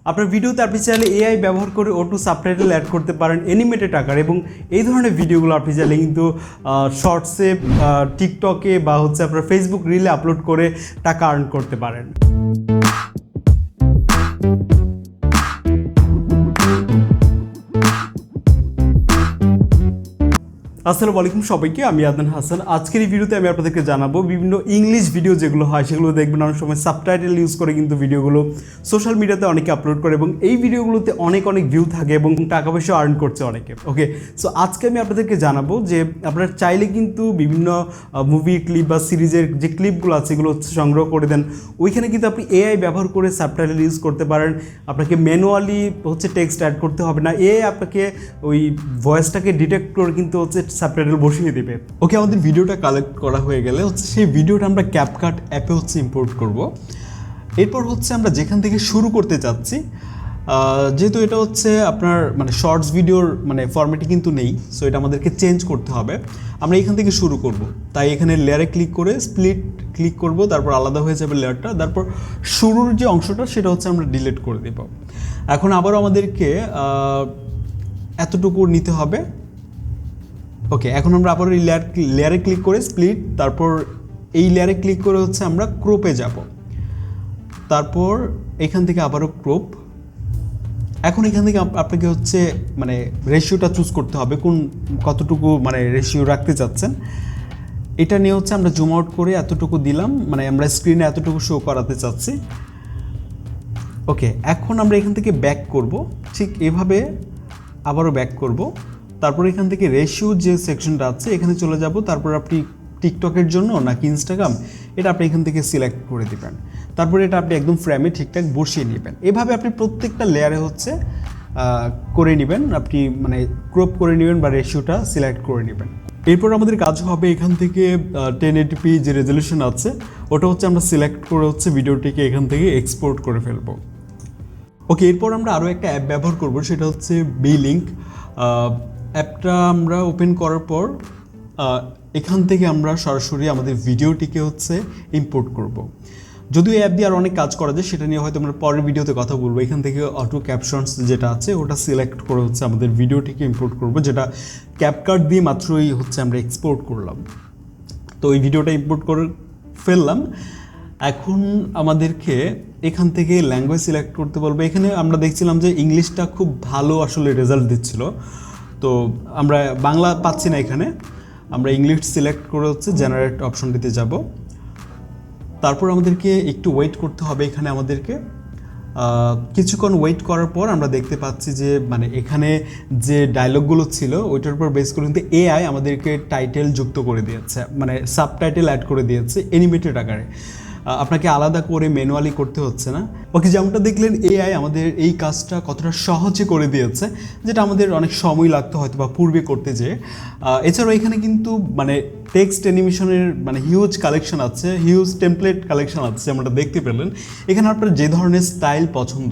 আপনার ভিডিওতে আপনি চাইলে এআই ব্যবহার করে অটো সাবটাইটেল অ্যাড করতে পারেন অ্যানিমেটেড আকারে, এবং এই ধরনের ভিডিওগুলো আপনি চাইলে কিন্তু শর্টসে, টিকটকে বা হচ্ছে আপনার ফেসবুক রিলে আপলোড করে টাকা আর্ন করতে পারেন। আসসালামু আলাইকুম সবাইকে, আমি আদনান হাসান। আজকের এই ভিডিওতে আমি আপনাদেরকে জানাবো বিভিন্ন ইংলিশ ভিডিও যেগুলো হয় সেগুলো দেখবেন অনেক সময় সাবটাইটেল ইউজ করে কিন্তু ভিডিওগুলো সোশ্যাল মিডিয়াতে অনেকে আপলোড করে এবং এই ভিডিওগুলোতে অনেক ভিউ থাকে এবং টাকা পয়সা আর্ন করছে অনেকে। ওকে, সো আজকে আমি আপনাদেরকে জানাবো যে আপনারা চাইলে কিন্তু বিভিন্ন মুভি ক্লিপ বা সিরিজের যে ক্লিপগুলো আছে এগুলো হচ্ছে সংগ্রহ করে দেন, ওইখানে কিন্তু আপনি এআই ব্যবহার করে সাবটাইটেল ইউজ করতে পারেন। আপনাকে ম্যানুয়ালি হচ্ছে টেক্সট অ্যাড করতে হবে না, এআই আপনাকে ওই ভয়েসটাকে ডিটেক্ট করে কিন্তু হচ্ছে সাবটাইটেল বসিয়ে দেবে। ওকে, আমাদের ভিডিওটা কালেক্ট করা হয়ে গেলে হচ্ছে সেই ভিডিওটা আমরা ক্যাপকাট অ্যাপে হচ্ছে ইম্পোর্ট করব। এরপর হচ্ছে আমরা যেখান থেকে শুরু করতে চাচ্ছি, যেহেতু এটা হচ্ছে আপনার মানে শর্টস ভিডিওর মানে ফরম্যাটে কিন্তু নেই, সো এটা আমাদেরকে চেঞ্জ করতে হবে। আমরা এখান থেকে শুরু করব, তাই এখানে লেয়ারে ক্লিক করে স্প্লিট ক্লিক করব, তারপর আলাদা হয়ে যাবে লেয়ারটা, তারপর শুরুর যে অংশটা সেটা হচ্ছে আমরা ডিলিট করে দেব। এখন আবারও আমাদেরকে এতটুকু নিতে হবে। ওকে, এখন আমরা আবার এই লেয়ারে ক্লিক করে স্প্লিট, তারপর এই লেয়ারে ক্লিক করে হচ্ছে আমরা ক্রপে যাব, তারপর এখান থেকে আবারও ক্রপ। এখন এখান থেকে আপনাকে হচ্ছে মানে রেশিওটা চুজ করতে হবে, কতটুকু মানে রেশিও রাখতে চাচ্ছেন। এটা নিয়ে হচ্ছে আমরা জুম আউট করে এতটুকু দিলাম, মানে আমরা স্ক্রিনে এতটুকু শো করাতে চাচ্ছি। ওকে, এখন আমরা এখান থেকে ব্যাক করব, ঠিক এভাবে আবারও ব্যাক করব, তারপর এখান থেকে রেশিও যে সেকশনটা আছে এখানে চলে যাব, তারপর আপনি টিকটকের জন্য নাকি ইনস্টাগ্রাম এটা আপনি এখান থেকে সিলেক্ট করে দেবেন, তারপর এটা আপনি একদম ফ্রেমে ঠিকঠাক বসিয়ে নেবেন। এভাবে আপনি প্রত্যেকটা লেয়ারে হচ্ছে করে নেবেন, আপনি মানে ক্রপ করে নেবেন বা রেশিওটা সিলেক্ট করে নেবেন। এরপর আমাদের কাজ হবে এখান থেকে 1080p যে রেজলিউশন আছে ওটা হচ্ছে আমরা সিলেক্ট করে হচ্ছে ভিডিওটিকে এখান থেকে এক্সপোর্ট করে ফেলবো। ওকে, এরপর আমরা আরও একটা অ্যাপ ব্যবহার করব, সেটা হচ্ছে লিঙ্ক অ্যাপটা আমরা ওপেন করার পর এখান থেকে আমরা সরাসরি আমাদের ভিডিওটিকে হচ্ছে ইম্পোর্ট করব। যদিও অ্যাপ দিয়ে আর অনেক কাজ করা যায়, সেটা নিয়ে হয়তো আমরা পরের ভিডিওতে কথা বলবো। এখান থেকে অটো ক্যাপশনস যেটা আছে ওটা সিলেক্ট করে হচ্ছে আমাদের ভিডিওটিকে ইম্পোর্ট করব, যেটা ক্যাপকাট দিয়ে মাত্রই হচ্ছে আমরা এক্সপোর্ট করলাম। তো এই ভিডিওটা ইম্পোর্ট করে ফেললাম। এখন আমাদেরকে এখান থেকে ল্যাঙ্গুয়েজ সিলেক্ট করতে বলবো। এখানে আমরা দেখছিলাম যে ইংলিশটা খুব ভালো আসলে রেজাল্ট দিচ্ছিল, তো আমরা বাংলা পাচ্ছি না, এখানে আমরা ইংলিশ সিলেক্ট করে হচ্ছে জেনারেট অপশনটিতে যাব। তারপর আমাদেরকে একটু ওয়েট করতে হবে। এখানে আমাদেরকে কিছুক্ষণ ওয়েট করার পর আমরা দেখতে পাচ্ছি যে মানে এখানে যে ডায়লগগুলো ছিল ওইটার উপর বেস করে কিন্তু এআই আমাদেরকে টাইটেল যুক্ত করে দিয়েছে, মানে সাবটাইটেল অ্যাড করে দিয়েছে অ্যানিমেটেড আকারে। আপনাকে আলাদা করে ম্যানুয়ালি করতে হচ্ছে না। ওকে, যেমনটা দেখলেন এআই আমাদের এই কাজটা কতটা সহজে করে দিয়েছে, যেটা আমাদের অনেক সময় লাগতো হয়তো বা পূর্বে করতে যেয়ে। এছাড়াও এখানে কিন্তু মানে টেক্সট অ্যানিমেশনের মানে হিউজ কালেকশন আছে, হিউজ টেমপ্লেট কালেকশন আছে, যেমনটা দেখতে পেলেন। এখানে আপনার যে ধরনের স্টাইল পছন্দ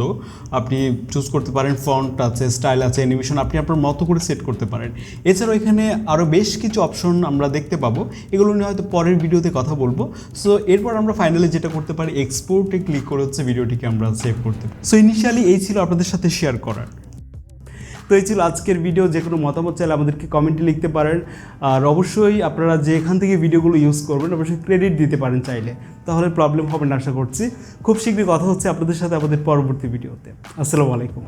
আপনি চুজ করতে পারেন, ফন্ট আছে, স্টাইল আছে, অ্যানিমেশন আপনি আপনার মতো করে সেট করতে পারেন। এছাড়াও এখানে আরও বেশ কিছু অপশন আমরা দেখতে পাবো, এগুলো নিয়ে হয়তো পরের ভিডিওতে কথা বলবো। সো এরপর আমরা ফাইনালি যেটা করতে পারি, এক্সপোর্টে ক্লিক করে হচ্ছে ভিডিওটিকে আমরা সেভ করতে পারি। সো ইনিশিয়ালি এই ছিল আপনাদের সাথে শেয়ার করার। তো এই ছিল আজকের ভিডিও। যে কোনো মতামত চাইলে আমাদেরকে কমেন্টে লিখতে পারেন, আর অবশ্যই আপনারা যেখান থেকে ভিডিওগুলো ইউজ করবেন অবশ্যই ক্রেডিট দিতে পারেন চাইলে, তাহলে প্রবলেম হবে না আশা করছি। খুব শীঘ্রই কথা হচ্ছে আপনাদের সাথে আমাদের পরবর্তী ভিডিওতে। আসসালামু আলাইকুম।